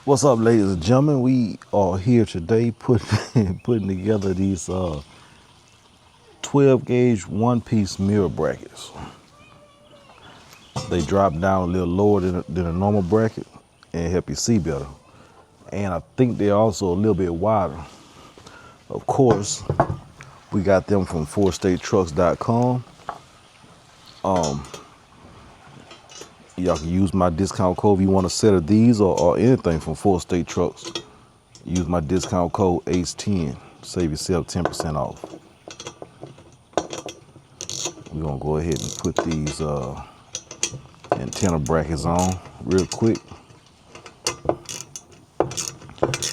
What's up, ladies and gentlemen? We are here today putting together these 12 gauge one-piece mirror brackets. They drop down a little lower than a normal bracket and help you see better. And I think they're also a little bit wider. Of course, we got them from fourstatetrucks.com. Y'all can use my discount code if you want a set of these or anything from 4State Trucks. Use my discount code ACE10. Save yourself 10% off. We're gonna go ahead and put these antenna brackets on real quick.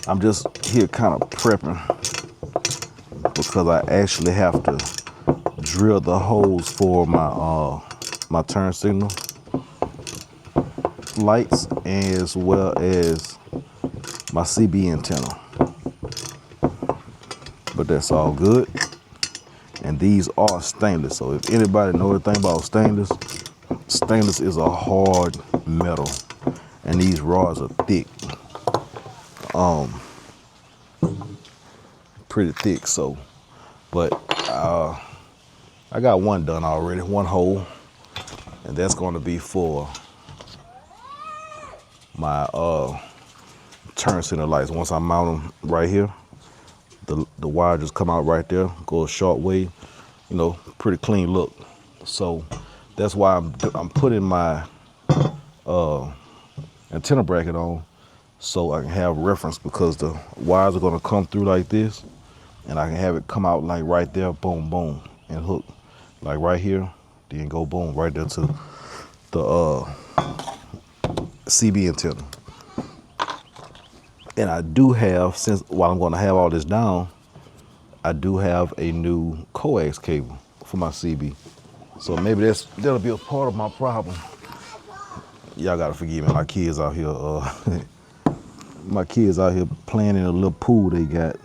I'm just here kind of prepping because I actually have to drill the holes for my turn signal lights as well as my CB antenna. But that's all good. And these are stainless. So if anybody knows anything about stainless, stainless is a hard metal. And these rods are thick. Pretty thick, so. But I got one done already, one hole. And that's gonna be for my turn signal lights. Once I mount them right here, the wire just come out right there, go a short way, you know, pretty clean look. So that's why I'm putting my antenna bracket on so I can have reference, because the wires are gonna come through like this and I can have it come out like right there, boom, boom, and hook like right here, then go boom right there to the CB antenna. And I do have, since while I'm going to have all this down, I do have a new coax cable for my CB. So maybe that'll be a part of my problem. Y'all gotta forgive me. My kids out here, playing in a little pool they got.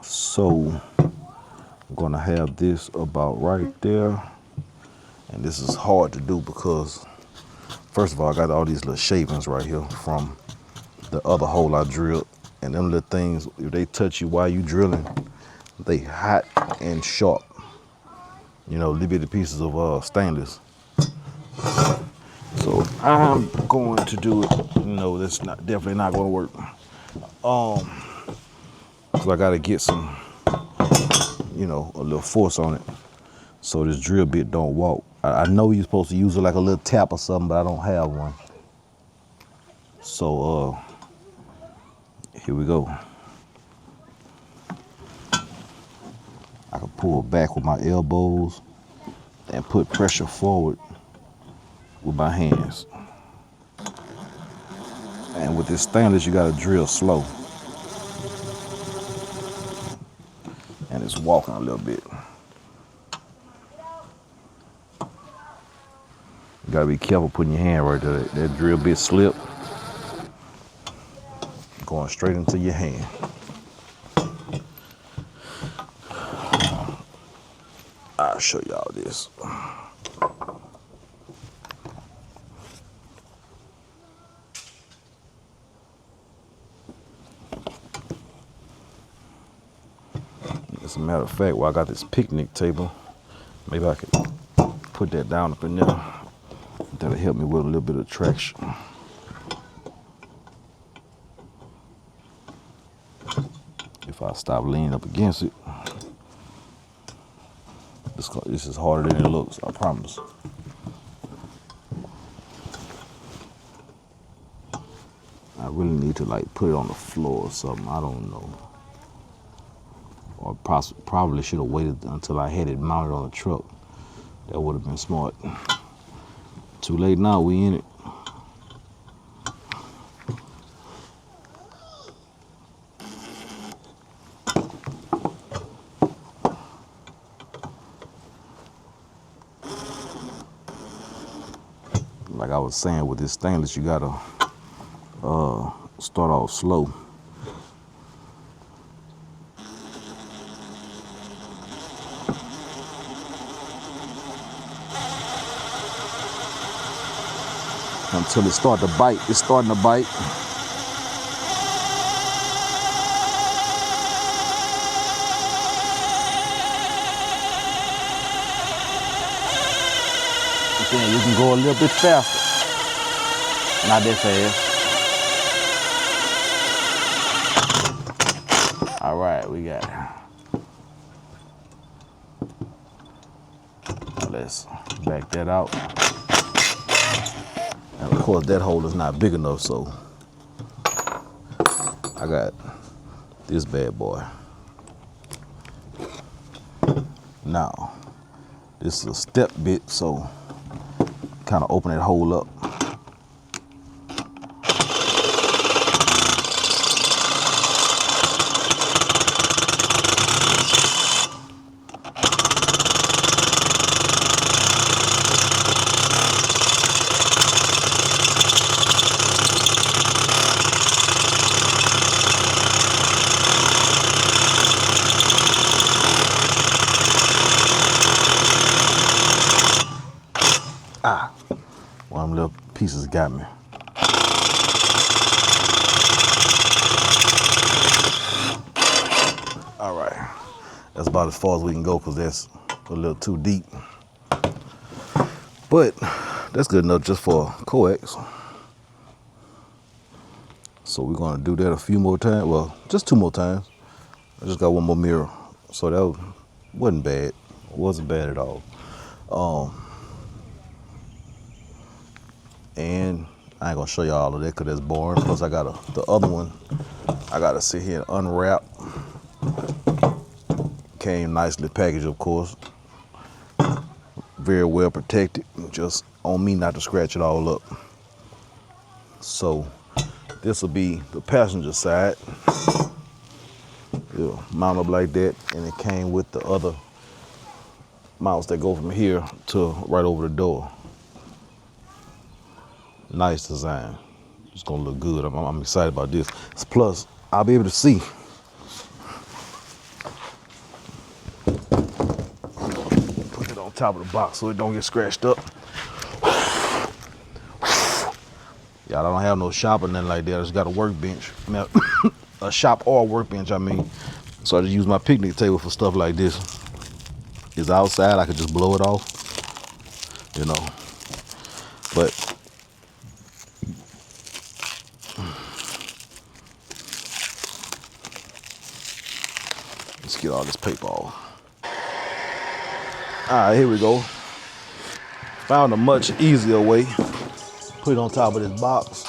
So I'm gonna have this about right there. And this is hard to do because, first of all, I got all these little shavings right here from the other hole I drilled. And them little things, if they touch you while you drilling, they hot and sharp. You know, little bitty pieces of stainless. So I'm going to do it. No, that's definitely not going to work. Cause I got to get some, you know, a little force on it, so this drill bit don't walk. I know you're supposed to use it like a little tap or something, but I don't have one. So here we go. I can pull back with my elbows and put pressure forward with my hands. And with this stainless, you gotta drill slow. And it's walking a little bit. You gotta be careful putting your hand right there. That drill bit slip, going straight into your hand. I'll show y'all this. As a matter of fact, while I got this picnic table, maybe I could put that down up in there. That'll help me with a little bit of traction. If I stop leaning up against it, this is harder than it looks, I promise. I really need to like put it on the floor or something. I don't know. Or probably should have waited until I had it mounted on the truck. That would have been smart. Too late now, we in it. Like I was saying, with this stainless, you gotta start off slow. Until it start to bite. It's starting to bite. Then you can go a little bit faster. Not that fast. All right, we got it. Now let's back that out. And of course, that hole is not big enough, so I got this bad boy. Now, this is a step bit, so kind of open that hole up. One of them little pieces got me. All right, that's about as far as we can go because that's a little too deep. But that's good enough just for coax. So we're gonna do that a few more times. Well, just 2 more times. I just got one more mirror. So that wasn't bad. It wasn't bad at all. And I ain't gonna show you all of that because that's boring. Plus I got the other one, I gotta sit here and unwrap. Came nicely packaged, of course. Very well protected. Just on me not to scratch it all up. So this will be the passenger side. It'll mount up like that, and it came with the other mounts that go from here to right over the door. Nice design. It's gonna look good. I'm excited about this. Plus, I'll be able to see. Put it on top of the box so it don't get scratched up. Yeah, I don't have no shop or nothing like that. I just got a workbench. I mean, a shop or a workbench, I mean. So I just use my picnic table for stuff like this. It's outside, I could just blow it off, you know. But let's get all this paper off. All right, here we go. Found a much easier way. Put it on top of this box.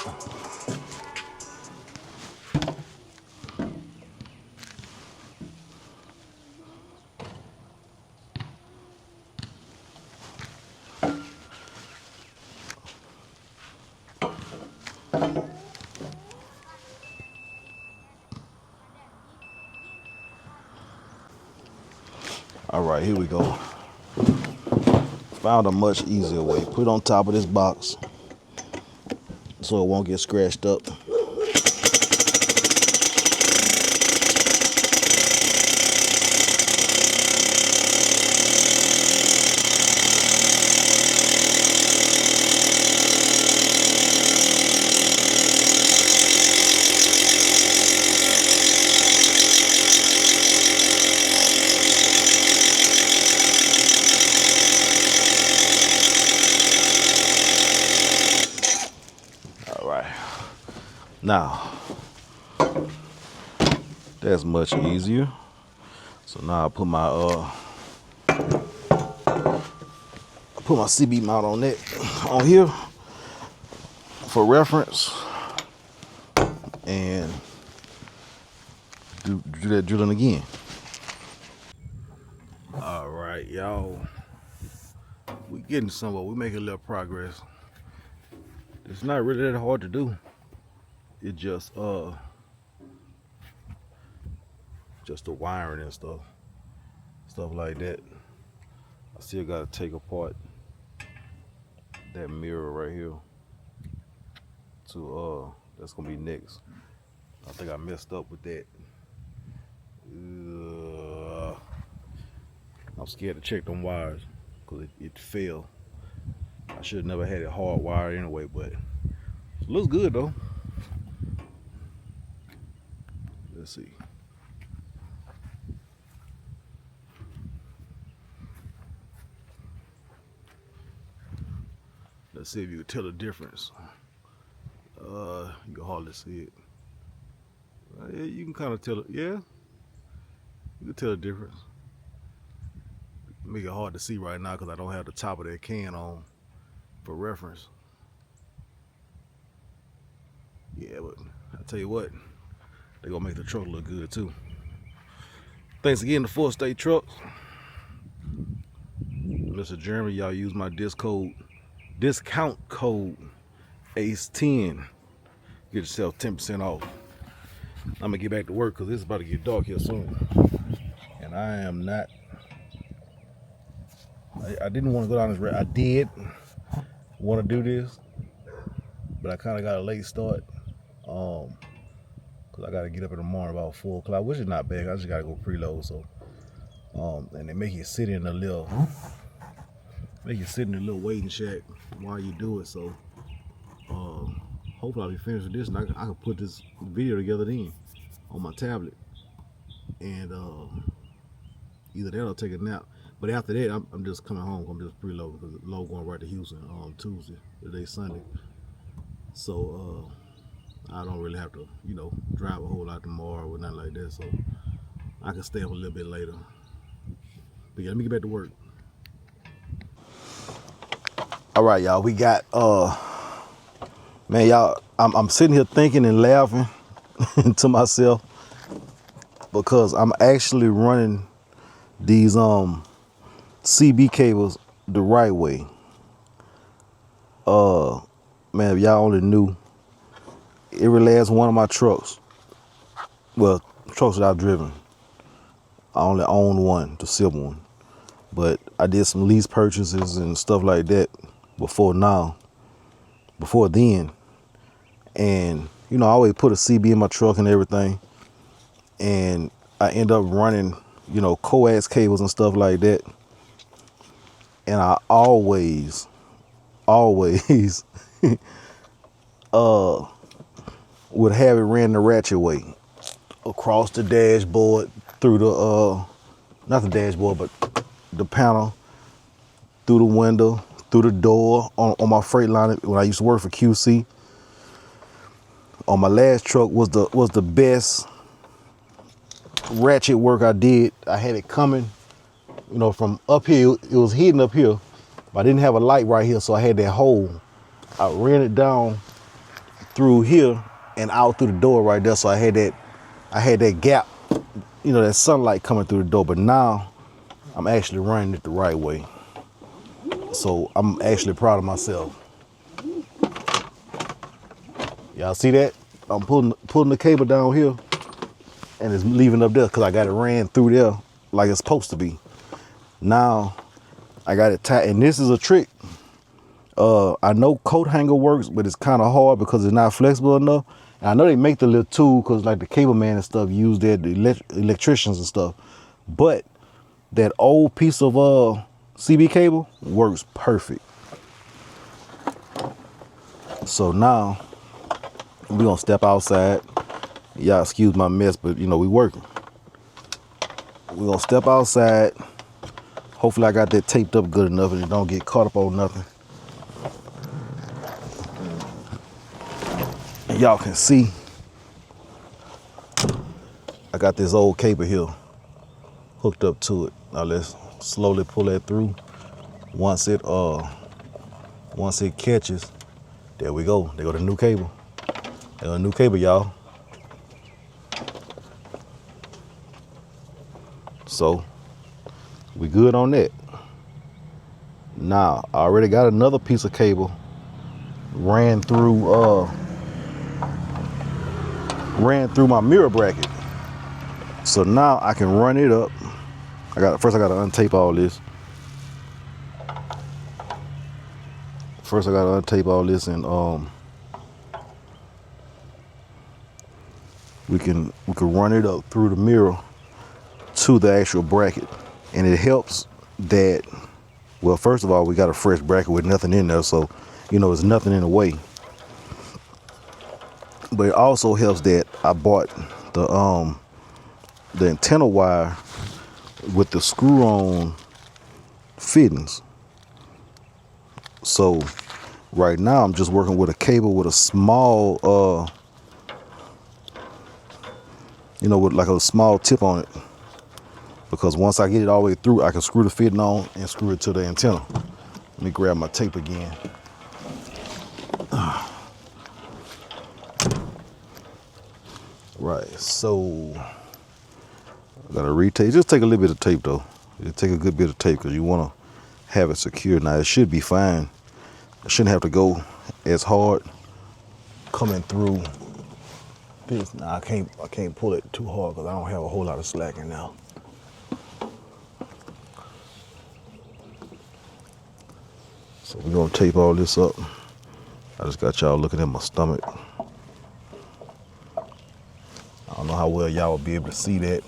All right, here we go. Found a much easier way. Put it on top of this box so it won't get scratched up. Now, that's much easier. So now I put my CB mount on that on here for reference. and do that drilling again. All right, y'all. We getting somewhere. We making a little progress. It's not really that hard to do. It just the wiring and stuff like that. I still gotta take apart that mirror right here to that's gonna be next. I think I messed up with that. I'm scared to check them wires because it fell. I should have never had it hard wired anyway, but it looks good though. Let's see. Let's see if you can tell the difference. You can hardly see it. Yeah, you can kind of tell it. Yeah, you can tell the difference. Make it hard to see right now because I don't have the top of that can on for reference. Yeah, but I tell you what, they're gonna make the truck look good too. Thanks again to 4-State Trucks. Mr. Jeremy, y'all use my discount code ACE10. Get yourself 10% off. I'm gonna get back to work because it's about to get dark here soon. And I am not, I didn't want to go down this road. I did want to do this, but I kind of got a late start. Cause I gotta get up in the morning about 4 o'clock, which is not bad. I just gotta go preload. So, and they make you sit in a little waiting shack while you do it. So, hopefully I'll be finished with this and I can put this video together then on my tablet. And either that or take a nap. But after that, I'm just coming home. I'm just preloading because the load going right to Houston on Tuesday. Today's Sunday. So I don't really have to, drive a whole lot tomorrow or nothing like that. So I can stay up a little bit later. But yeah, let me get back to work. All right, y'all. We got man, y'all. I'm sitting here thinking and laughing to myself because I'm actually running these CB cables the right way. Man, if y'all only knew, every last one of my trucks, well, trucks that I've driven, I only own one, the silver one. But I did some lease purchases and stuff like that before then. And, I always put a CB in my truck and everything. And I end up running, coax cables and stuff like that. And I always would have it ran the ratchet way across the dashboard, through the not the dashboard, but the panel, through the window, through the door on my Freightliner when I used to work for QC. On my last truck was the best ratchet work I did. I had it coming, from up here. It was hidden up here, but I didn't have a light right here, so I had that hole. I ran it down through here and out through the door right there, so I had that gap, that sunlight coming through the door. But now I'm actually running it the right way, so I'm actually proud of myself. Y'all see that? I'm pulling the cable down here, and it's leaving up there because I got it ran through there like it's supposed to be. Now I got it tight, and this is a trick. I know coat hanger works, but it's kind of hard because it's not flexible enough. And I know they make the little tool because like the cable man and stuff use that, the electricians and stuff. But that old piece of CB cable works perfect. So now we're gonna step outside. Y'all excuse my mess, but we working. We're gonna step outside. Hopefully I got that taped up good enough and it don't get caught up on nothing. And y'all can see I got this old cable here hooked up to it. Now let's slowly pull that through. Once it catches, there we go. There go the new cable. There's a new cable, y'all. So we good on that. Now I already got another piece of cable ran through my mirror bracket. So now I can run it up. First I gotta untape all this. And we can run it up through the mirror to the actual bracket. And it helps that, well, first of all, we got a fresh bracket with nothing in there, so there's nothing in the way. But it also helps that I bought the antenna wire with the screw-on fittings. So right now I'm just working with a cable with a small, with like a small tip on it. Because once I get it all the way through, I can screw the fitting on and screw it to the antenna. Let me grab my tape again. Right, so I gotta retape. Just take a little bit of tape though. Just take a good bit of tape because you want to have it secure. Now it should be fine. I shouldn't have to go as hard coming through this. Now I can't pull it too hard because I don't have a whole lot of slack in now. So we're gonna tape all this up. I just got y'all looking at my stomach. I don't know how well y'all will be able to see that.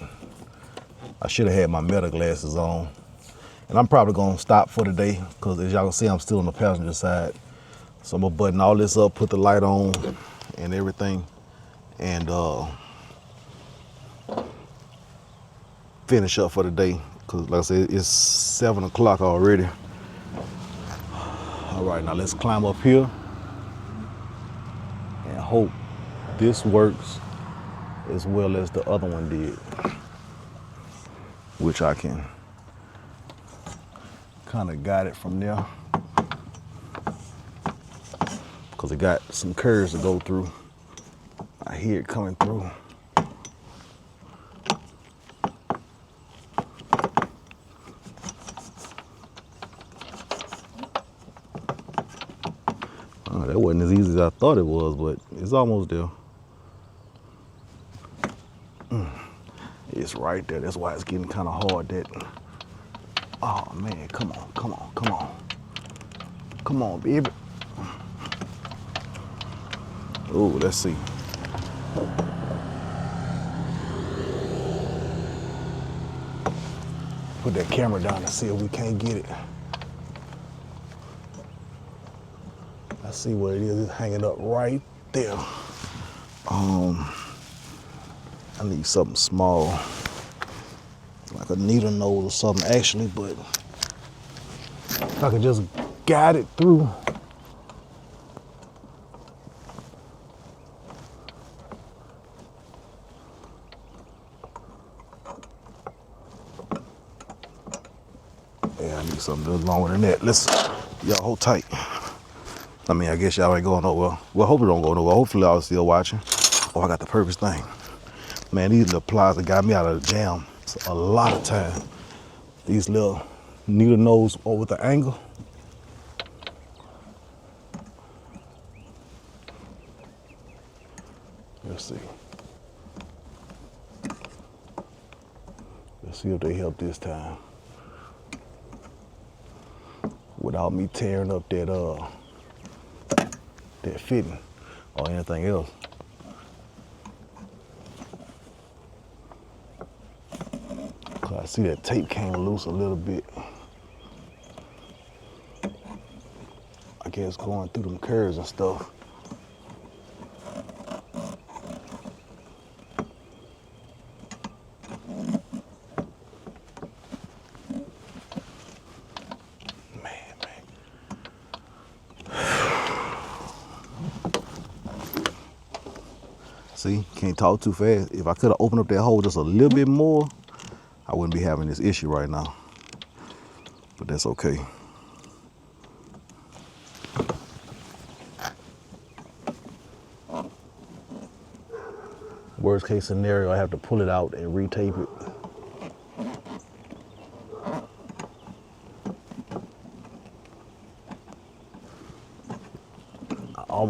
I should have had my meta glasses on. And I'm probably gonna stop for today because as y'all can see, I'm still on the passenger side. So I'm gonna button all this up, put the light on and everything, and finish up for the day. Cause like I said, it's 7 o'clock already. All right, now let's climb up here and hope this works as well as the other one did, which I can kind of got it from there because it got some curves to go through. I hear it coming through. That wasn't as easy as I thought it was, but it's almost there. It's right there. That's why it's getting kind of hard. Oh man, come on, baby. Oh, let's see. Put that camera down and see if we can't get it. I see what it is. It's hanging up right there. I need something small, like a needle nose or something actually, but if I could just guide it through. Yeah, I need something a little longer than that. Y'all hold tight. I mean, I guess y'all ain't going nowhere. Well, hopefully don't go nowhere. Hopefully y'all still watching. Oh, I got the purpose thing. Man, these little pliers that got me out of the jam a lot of time. These little needle nose with the angle. Let's see. Let's see if they help this time. Without me tearing up that fitting or anything else. I see that tape came loose a little bit. I guess going through them curves and stuff. See, can't talk too fast. If I could have opened up that hole just a little bit more, I wouldn't be having this issue right now. But that's okay. Worst case scenario, I have to pull it out and retape it.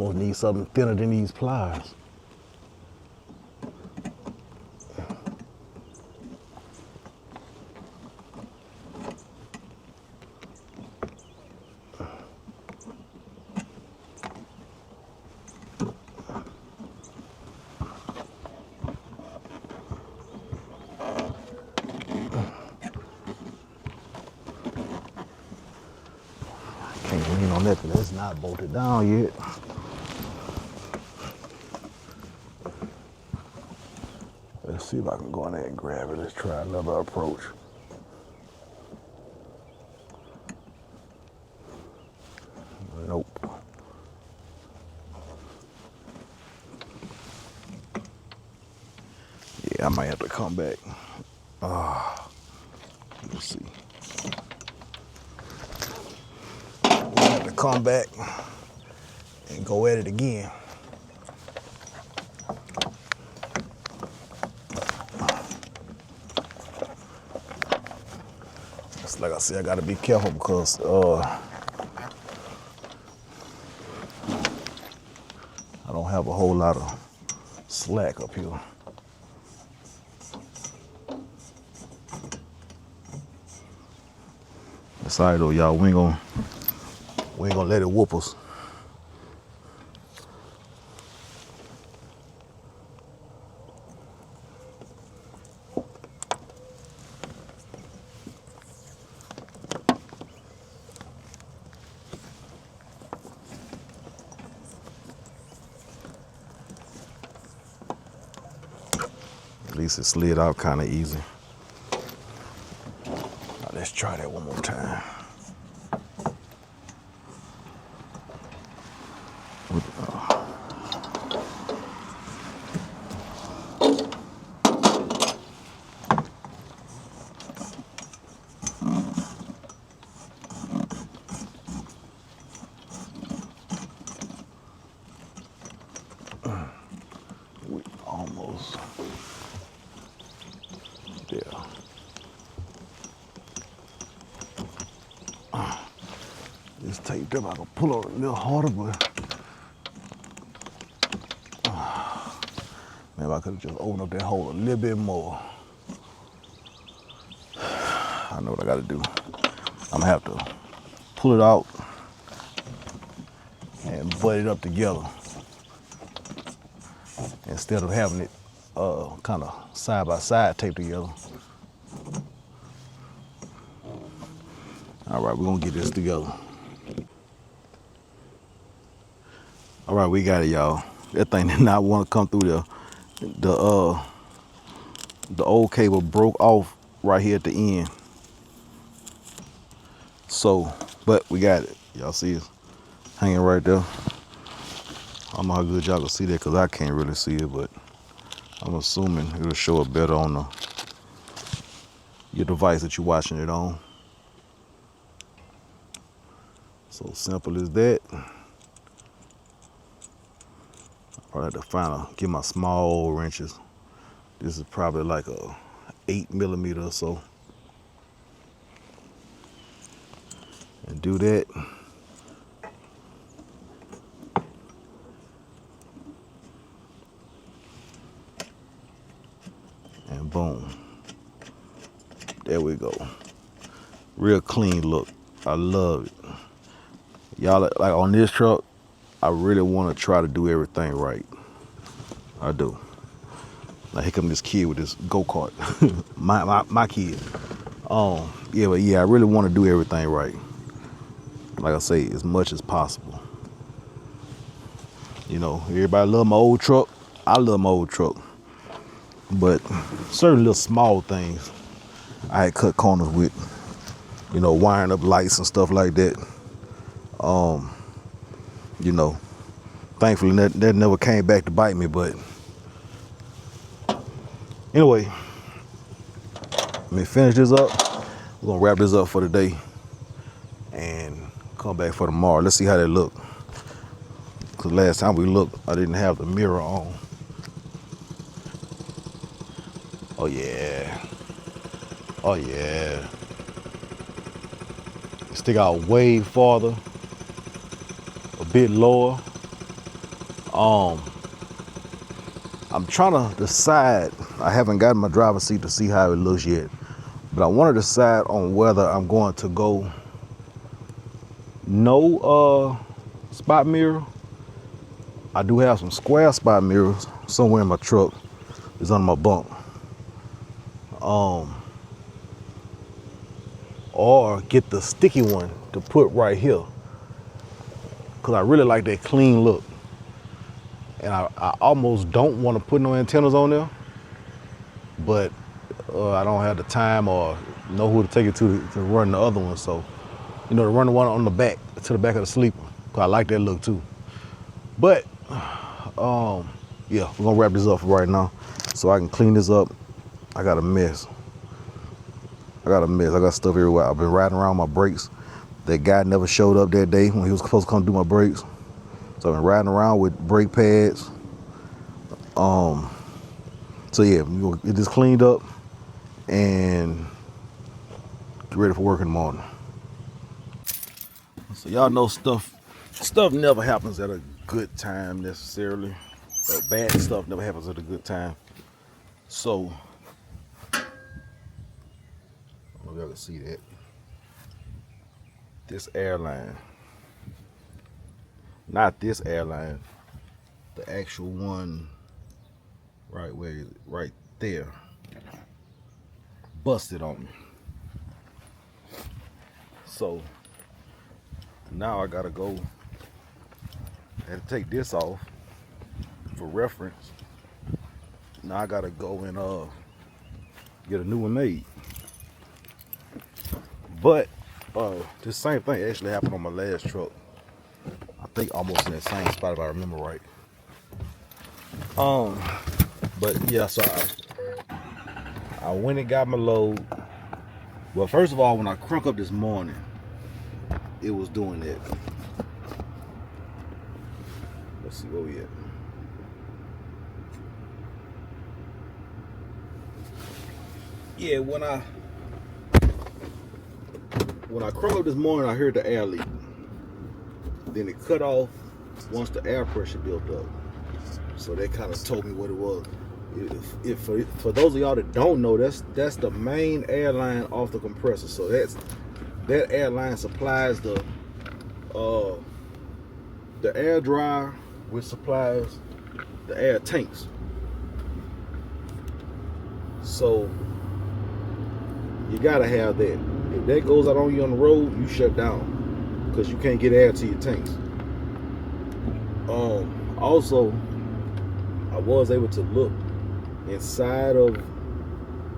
almost need something thinner than these pliers. Can't lean on that because it's not bolted down yet. Let's see if I can go in there and grab it. Let's try another approach. Nope. Yeah, I might have to come back. Let's see. I have to come back and go at it again. It's like I said, I gotta be careful because I don't have a whole lot of slack up here. That's all right though, y'all. We ain't gonna let it whoop us. At least it slid out kind of easy. Now let's try that one more time. We almost there. This taped up, I can pull on it a little harder, but maybe I could have just opened up that hole a little bit more. I know what I gotta do. I'm gonna have to pull it out and butt it up together instead of having it kind of side by side taped together. All right, we're gonna get this together. All right, we got it, y'all. That thing did not want to come through there. The old cable broke off right here at the end. So, but we got it. Y'all see it hanging right there. I don't know how good y'all can see that because I can't really see it, but I'm assuming it'll show it better on your device that you're watching it on. So simple as that. I have to get my small wrenches. This is probably like a 8mm or so. And do that. And boom. There we go. Real clean look. I love it. Y'all, like on this truck, I really want to try to do everything right. I do. Now here come this kid with this go-kart. my kid. Yeah, but yeah, I really want to do everything right. Like I say, as much as possible. You know, everybody love my old truck. I love my old truck. But certain little small things I had cut corners with. You know, wiring up lights and stuff like that. You know, thankfully that never came back to bite me, but anyway, let me finish this up. We're gonna wrap this up for today and come back for tomorrow. Let's see how they look. Cause last time we looked, I didn't have the mirror on. Oh yeah. Oh yeah. Stick out way farther, a bit lower. I'm trying to decide. I haven't gotten my driver's seat to see how it looks yet, but I want to decide on whether I'm going to go no spot mirror. I do have some square spot mirrors somewhere in my truck. It's under my bunk. Or get the sticky one to put right here, because I really like that clean look. And I almost don't want to put no antennas on there, but I don't have the time or know who to take it to run the other one. So, to run the one on the back, to the back of the sleeper, because I like that look too. But, yeah, we're gonna wrap this up for right now so I can clean this up. I got a mess. I got stuff everywhere. I've been riding around my brakes. That guy never showed up that day when he was supposed to come do my brakes. So I've been riding around with brake pads. So yeah, we'll get this cleaned up and get ready for work in the morning. So y'all know stuff never happens at a good time necessarily. Bad stuff never happens at a good time. So, I don't know if y'all can see that. This Airline, not this Airline, the actual one right there, busted on me. So now I gotta go and take this off for reference. Now I gotta go and get a new one made. But this same thing actually happened on my last truck. I think almost in that same spot if I remember right. But yeah, so I went and got my load. Well, first of all, when I crunk up this morning, it was doing that. Let's see where we at. Yeah, when I crunk up this morning, I heard the air leak. Then it cut off once the air pressure built up. So that kind of told me what it was. For those of y'all that don't know, that's the main air line off the compressor. So that air line supplies the air dryer, which supplies the air tanks. So you gotta have that. If that goes out on you on the road, you shut down because you can't get air to your tanks. Also, I was able to look inside of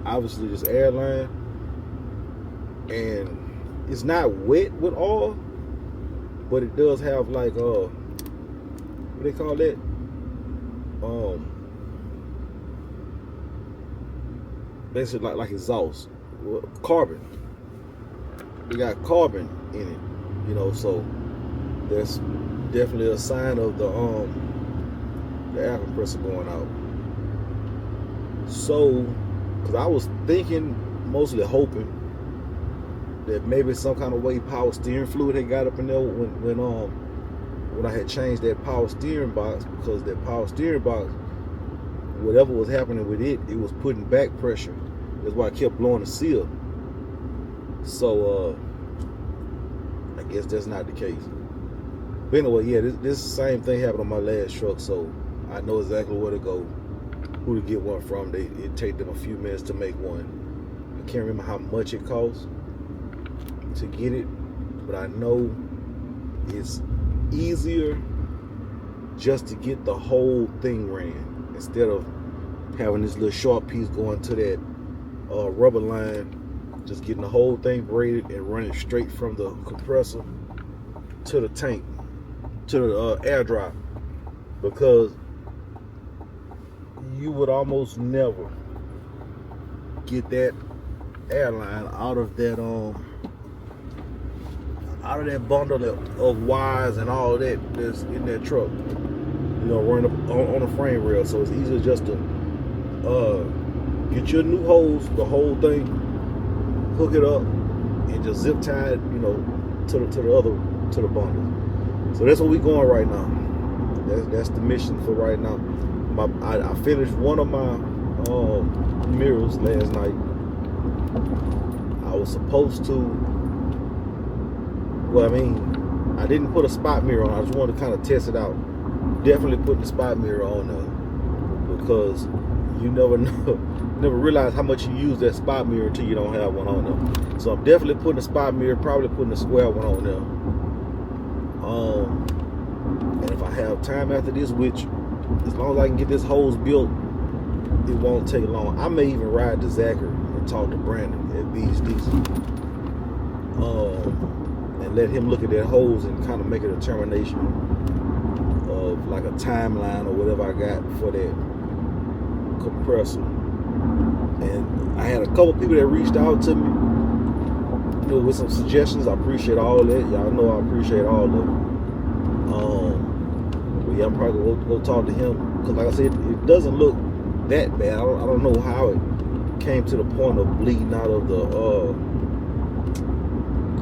obviously this Airline, and it's not wet with oil, but it does have like what they call that? Basically like exhaust, carbon. We got carbon in it, so that's definitely a sign of the air compressor going out. So, because I was thinking, mostly hoping that maybe some kind of way power steering fluid had got up in there when I had changed that power steering box, because that power steering box, whatever was happening with it, it was putting back pressure. That's why I kept blowing the seal. So I guess that's not the case. But anyway, yeah, this same thing happened on my last truck, so I know exactly where to go, who to get one from. It take them a few minutes to make one. I can't remember how much it costs to get it, but I know it's easier just to get the whole thing ran instead of having this little short piece going to that rubber line. Just getting the whole thing braided and running straight from the compressor to the tank, to the air dryer, because you would almost never get that Airline out of that bundle of wires and all that that's in that truck, running on a frame rail. So it's easier just to get your new hose, the whole thing, hook it up, and just zip tie it, to the bundle. So that's where we going right now. that's the mission for right now. I finished one of my mirrors last night. I was supposed to. Well, I mean, I didn't put a spot mirror on. I just wanted to kind of test it out. Definitely putting the spot mirror on there, because you never know, never realize how much you use that spot mirror until you don't have one on there. So I'm definitely putting a spot mirror, probably putting a square one on there. And if I have time after this, which as long as I can get this hose built, it won't take long. I may even ride to Zachary and talk to Brandon at BHDC, and let him look at that hose and kind of make a determination of like a timeline or whatever I got for that compressor. And I had a couple people that reached out to me, with some suggestions. I appreciate all that. Y'all know I appreciate all of it. But yeah, I'm probably gonna go talk to him, because like I said, it doesn't look that bad. I don't know how it came to the point of bleeding out of the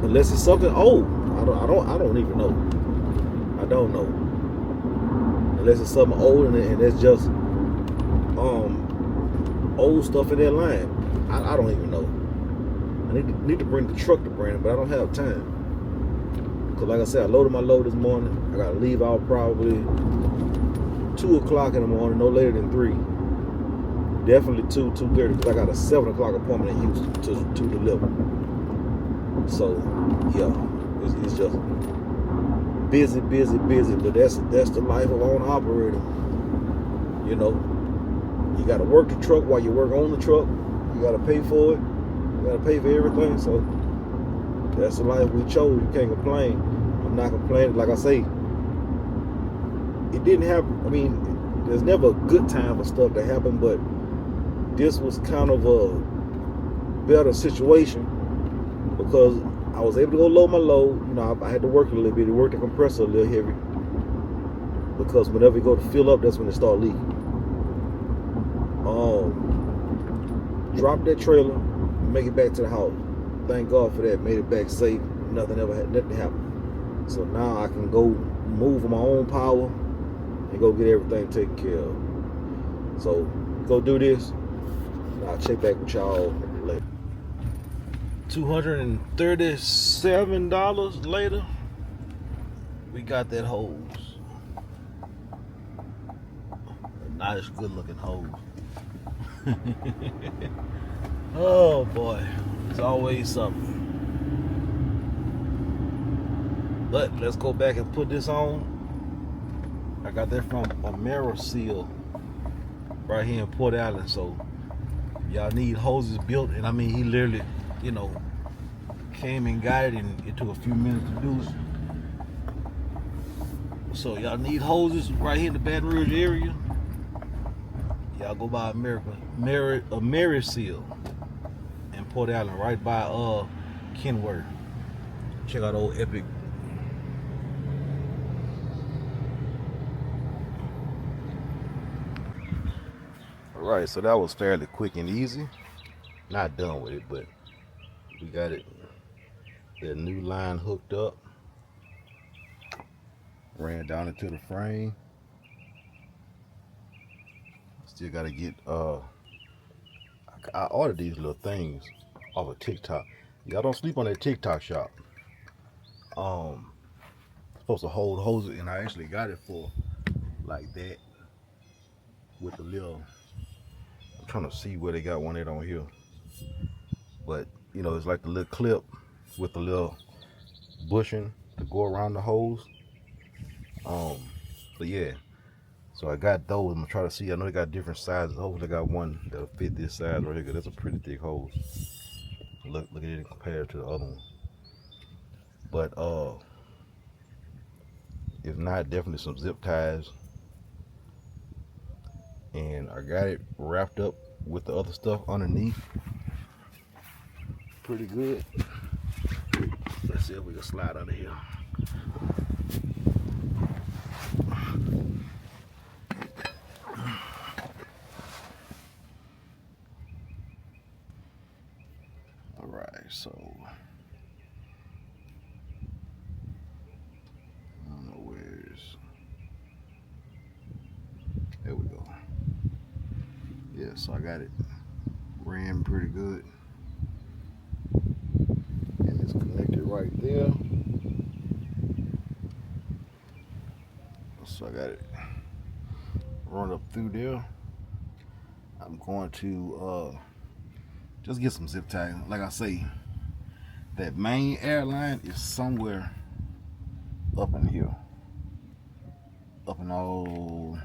unless it's something old. I don't even know. I don't know. Unless it's something old and it's just old stuff in that line. I don't even know. I need to bring the truck to Brandon, but I don't have time. Because like I said, I loaded my load this morning. I got to leave out probably 2 o'clock in the morning, no later than 3. Definitely 2:30, because I got a 7 o'clock appointment in Houston to deliver. So, yeah, it's just busy, but that's the life of owner operator. You got to work the truck while you work on the truck. You got to pay for it. You got to pay for everything. So that's the life we chose. You can't complain. I'm not complaining. Like I say, it didn't happen. I mean, there's never a good time for stuff to happen, but this was kind of a better situation, because I was able to go load my load. I had to work a little bit. It worked the compressor a little heavy, because whenever you go to fill up, that's when it starts leaking. Dropped that trailer, make it back to the house. Thank God for that. Made it back safe. Nothing happened. So now I can go move on my own power and go get everything taken care of. So go do this. I'll check back with y'all later. $237 later, we got that hose. A nice, good-looking hose. Oh boy, it's always something. But let's go back and put this on. I got that from Ameriseal right here in Port Allen. So y'all need hoses built, and I mean, he literally, came and got it, and it took a few minutes to do it. So y'all need hoses right here in the Baton Rouge area. Y'all go by Ameriseal in Port Allen, right by Kenworth. Check out old Epic. Alright, so that was fairly quick and easy. Not done with it, but we got it. The new line hooked up. Ran down into the frame. Still gotta get I ordered these little things off of TikTok. Y'all don't sleep on that TikTok shop. Supposed to hold hoses, and I actually got it for like that with the little. I'm trying to see where they got one at on here, but it's like the little clip with the little bushing to go around the hose. But yeah, so I got those. I'm gonna try to see. I know they got different sizes. Hopefully, I got one that'll fit this size right here, because that's a pretty thick hose. Look at it compared to the other one. But if not, definitely some zip ties. And I got it wrapped up with the other stuff underneath. Pretty good. Let's see if we can slide out of here. Alright, so I don't know where's Yeah, so I got it ran pretty good. And it's connected right there. So I got it run up through there. I'm going to just get some zip tie. Like I say, that main airline is somewhere up in here. Up in all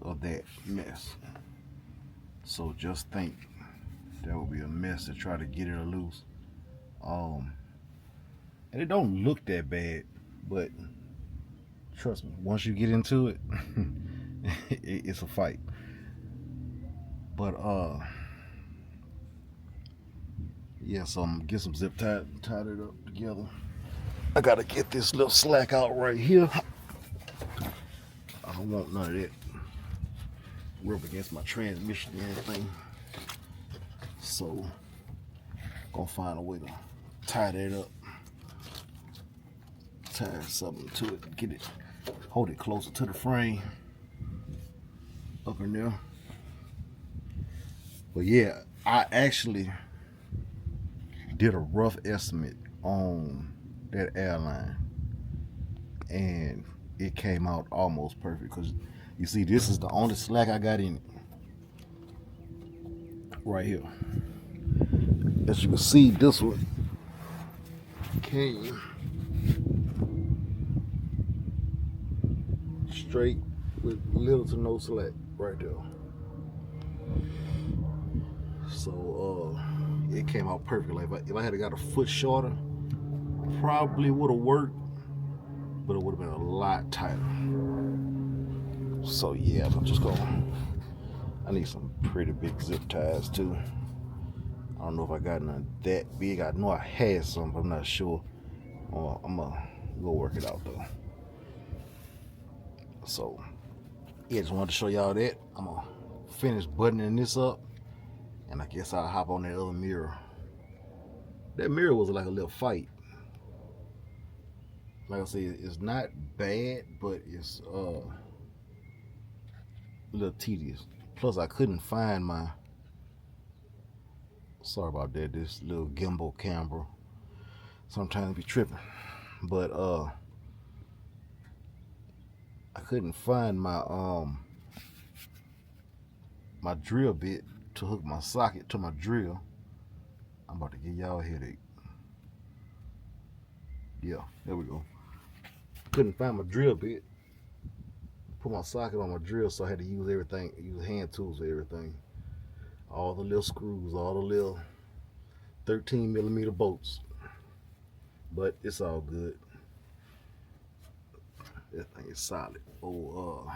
of that mess. So just think that would be a mess to try to get it loose. And it don't look that bad, but trust me, once you get into it, it's a fight. But yeah, so I'm gonna get some zip tied it up together. I gotta get this little slack out right here. I don't want none of that rub against my transmission and everything. So gonna find a way to tie that up. Tie something to it, get it, hold it closer to the frame up in there. But yeah, I actually did a rough estimate on that airline and it came out almost perfect, because you see this is the only slack I got in it right here. As you can see, this one came straight with little to no slack right there. So it came out perfect. Like if I had got a foot shorter, probably would have worked, but it would have been a lot tighter. So yeah, I'm just gonna, I need some pretty big zip ties too. I don't know if I got none that big. I know I had some, but I'm not sure. I'm gonna go work it out though. So yeah, just wanted to show y'all that. I'm gonna finish buttoning this up, and I guess I'll hop on that other mirror. That mirror was like a little fight. Like I said, it's not bad, but it's a little tedious. Plus, I couldn't find my, sorry about that, this little gimbal camera. Sometimes be tripping, but I couldn't find my my drill bit to hook my socket to my drill. I'm about to give y'all a headache. Yeah, there we go. Couldn't find my drill bit. Put my socket on my drill, so I had to use everything, use hand tools for everything. All the little screws, all the little 13mm bolts. But it's all good. That thing is solid. Oh,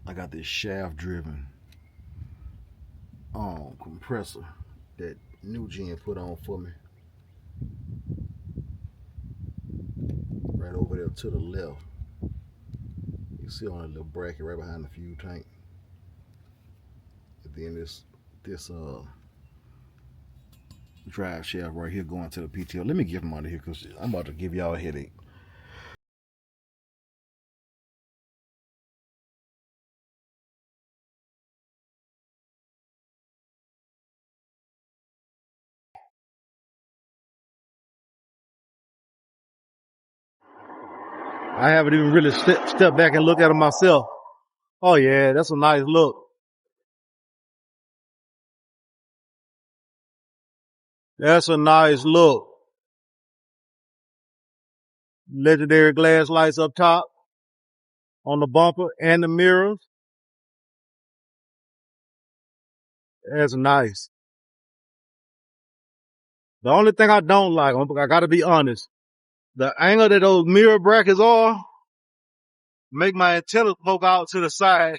I got this shaft driven compressor that New Gen put on for me. Right over there to the left. You see on a little bracket right behind the fuel tank. And then this drive shaft right here going to the PTO. Let me get them out of here because I'm about to give y'all a headache. I haven't even really stepped back and looked at them myself. Oh yeah, that's a nice look. That's a nice look. Legendary glass lights up top on the bumper and the mirrors. That's nice. The only thing I don't like, I gotta be honest, the angle that those mirror brackets are make my antenna poke out to the side.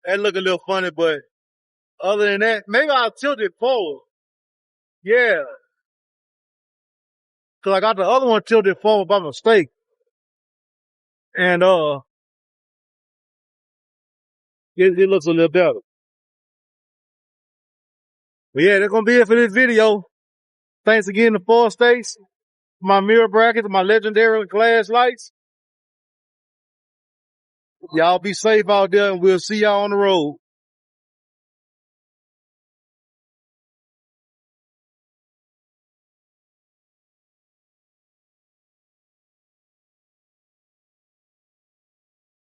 That look a little funny, but other than that, maybe I'll tilt it forward. Yeah. Cause I got the other one tilted forward by mistake. And, it looks a little better. But yeah, that's gonna be it for this video. Thanks again to Four States, my mirror brackets, my legendary glass lights. Y'all be safe out there, and we'll see y'all on the road.